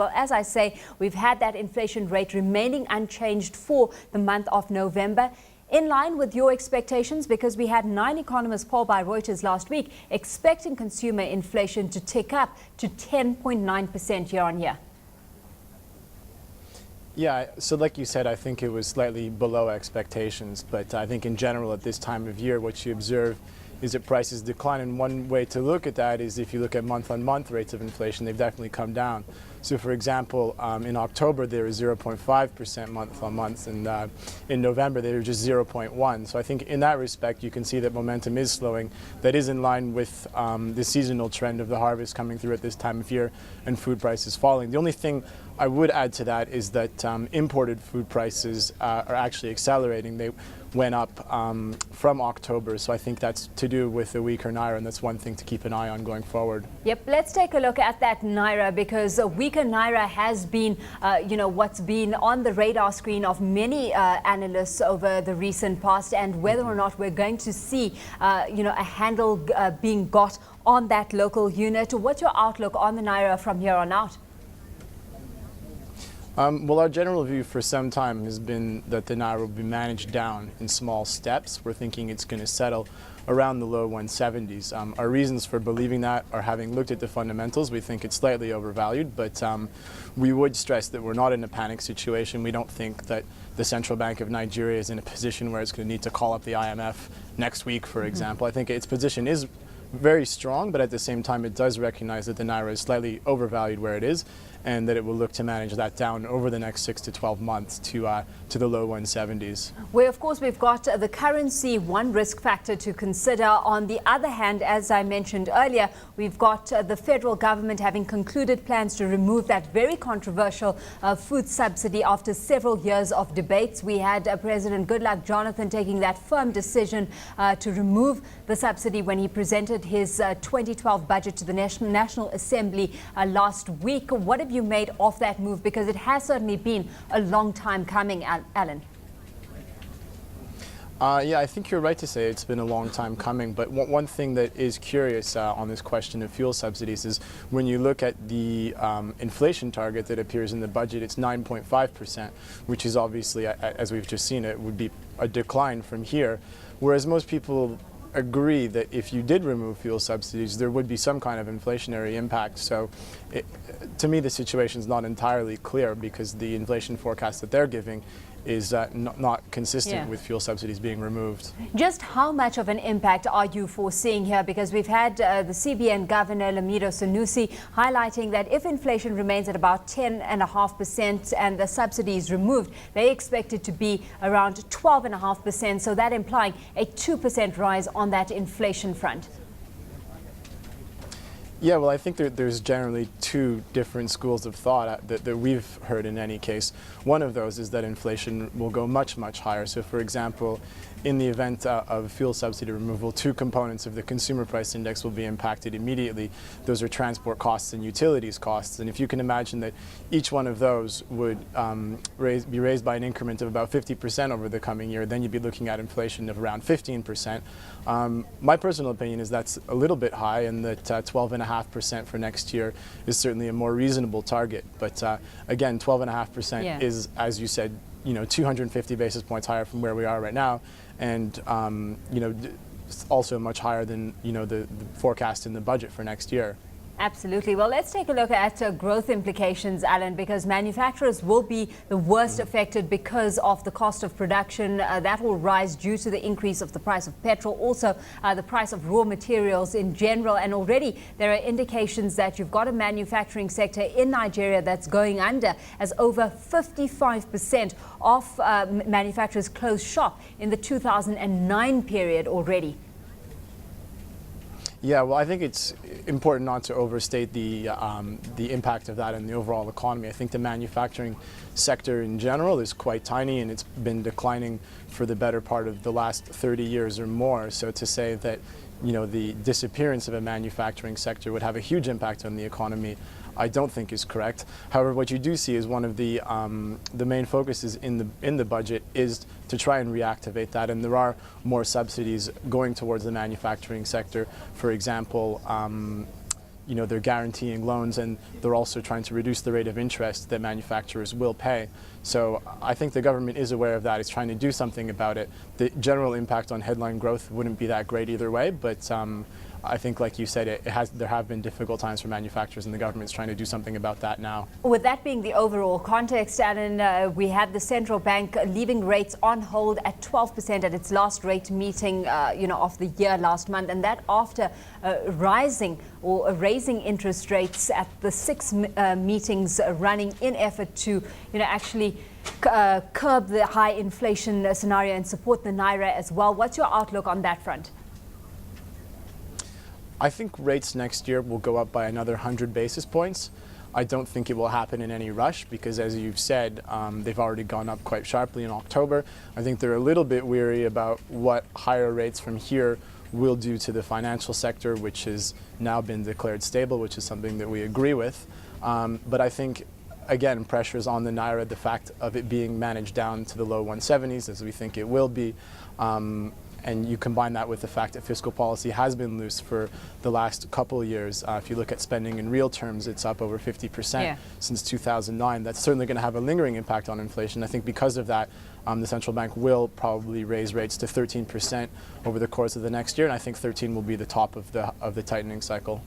Well, as I say, we've had that inflation rate remaining unchanged for the month of November. In line with your expectations, because we had 9 economists polled by Reuters last week expecting consumer inflation to tick up to 10.9% year on year. Yeah, so like you said, I think it was slightly below expectations, but I think in general at this time of year what you observe is that prices decline, and one way to look at that is if you look at month-on-month rates of inflation, they've definitely come down. So for example, in October they were 0.5% month-on-month, and in November they were just 0.1. So I think in that respect you can see that momentum is slowing. That is in line with the seasonal trend of the harvest coming through at this time of year and food prices falling. The only thing I would add to that is that imported food prices are actually accelerating. They went up from October, so I think that's to do with the weaker naira, and that's one thing to keep an eye on going forward. Yep, let's take a look at that naira, because a weaker naira has been, what's been on the radar screen of many analysts over the recent past, and whether or not we're going to see, a handle being got on that local unit. What's your outlook on the naira from here on out? Well, our general view for some time has been that the naira will be managed down in small steps. We're thinking it's going to settle around the low 170s. Our reasons for believing that are, having looked at the fundamentals, we think it's slightly overvalued, but we would stress that we're not in a panic situation. We don't think that the Central Bank of Nigeria is in a position where it's going to need to call up the IMF next week, for example. I think its position is very strong, but at the same time it does recognize that the naira is slightly overvalued where it is, and that it will look to manage that down over the next 6 to 12 months to the low 170s. Where, of course, we've got the currency, one risk factor to consider. On the other hand, as I mentioned earlier, we've got the federal government having concluded plans to remove that very controversial food subsidy after several years of debates. We had President Goodluck Jonathan taking that firm decision to remove the subsidy when he presented his 2012 budget to the National Assembly last week. What have you made of that move? Because it has certainly been a long time coming, Alan. Yeah, I think you're right to say it's been a long time coming, but one thing that is curious on this question of fuel subsidies is when you look at the inflation target that appears in the budget, it's 9.5%, which is obviously, as we've just seen, it would be a decline from here, whereas most people agree that if you did remove fuel subsidies, there would be some kind of inflationary impact. So to me, the situation is not entirely clear, because the inflation forecast that they're giving is not consistent with fuel subsidies being removed. Just how much of an impact are you foreseeing here? Because we've had the CBN Governor Lamido Sanusi highlighting that if inflation remains at about 10.5% and the subsidy is removed, they expect it to be around 12.5%. So that implying a 2% rise on that inflation front. Yeah, well, I think there's generally two different schools of thought that we've heard in any case. One of those is that inflation will go much, much higher. So, for example, in the event of fuel subsidy removal, two components of the consumer price index will be impacted immediately. Those are transport costs and utilities costs. And if you can imagine that each one of those would be raised by an increment of about 50% over the coming year, then you'd be looking at inflation of around 15%. My personal opinion is that's a little bit high, and that 12.5% for next year is certainly a more reasonable target. But again, 12.5% is, as you said, 250 basis points higher from where we are right now, and also much higher than the forecast in the budget for next year. Absolutely. Well, let's take a look at growth implications, Alan, because manufacturers will be the worst affected because of the cost of production. That will rise due to the increase of the price of petrol, also the price of raw materials in general. And already there are indications that you've got a manufacturing sector in Nigeria that's going under, as over 55% of manufacturers closed shop in the 2009 period already. Yeah, well, I think it's important not to overstate the impact of that in the overall economy. I think the manufacturing sector in general is quite tiny, and it's been declining for the better part of the last 30 years or more. So to say that, the disappearance of a manufacturing sector would have a huge impact on the economy, I don't think is correct. However, what you do see is one of the main focuses in the budget is to try and reactivate that, and there are more subsidies going towards the manufacturing sector. For example, they're guaranteeing loans, and they're also trying to reduce the rate of interest that manufacturers will pay. So I think the government is aware of that. It's trying to do something about it. The general impact on headline growth wouldn't be that great either way, but I think, like you said, there have been difficult times for manufacturers, and the government's trying to do something about that now. With that being the overall context, Alan, we had the central bank leaving rates on hold at 12% at its last rate meeting, of the year last month, and that after rising or raising interest rates at the 6 meetings running in effort to, actually curb the high inflation scenario and support the naira as well. What's your outlook on that front? I think rates next year will go up by another 100 basis points. I don't think it will happen in any rush because, as you've said, they've already gone up quite sharply in October. I think they're a little bit weary about what higher rates from here will do to the financial sector, which has now been declared stable, which is something that we agree with. But I think, again, pressures on the naira, the fact of it being managed down to the low 170s, as we think it will be, and you combine that with the fact that fiscal policy has been loose for the last couple of years. If you look at spending in real terms, it's up over 50% since 2009. That's certainly going to have a lingering impact on inflation. I think because of that, the central bank will probably raise rates to 13% over the course of the next year, and I think 13 will be the top of the tightening cycle.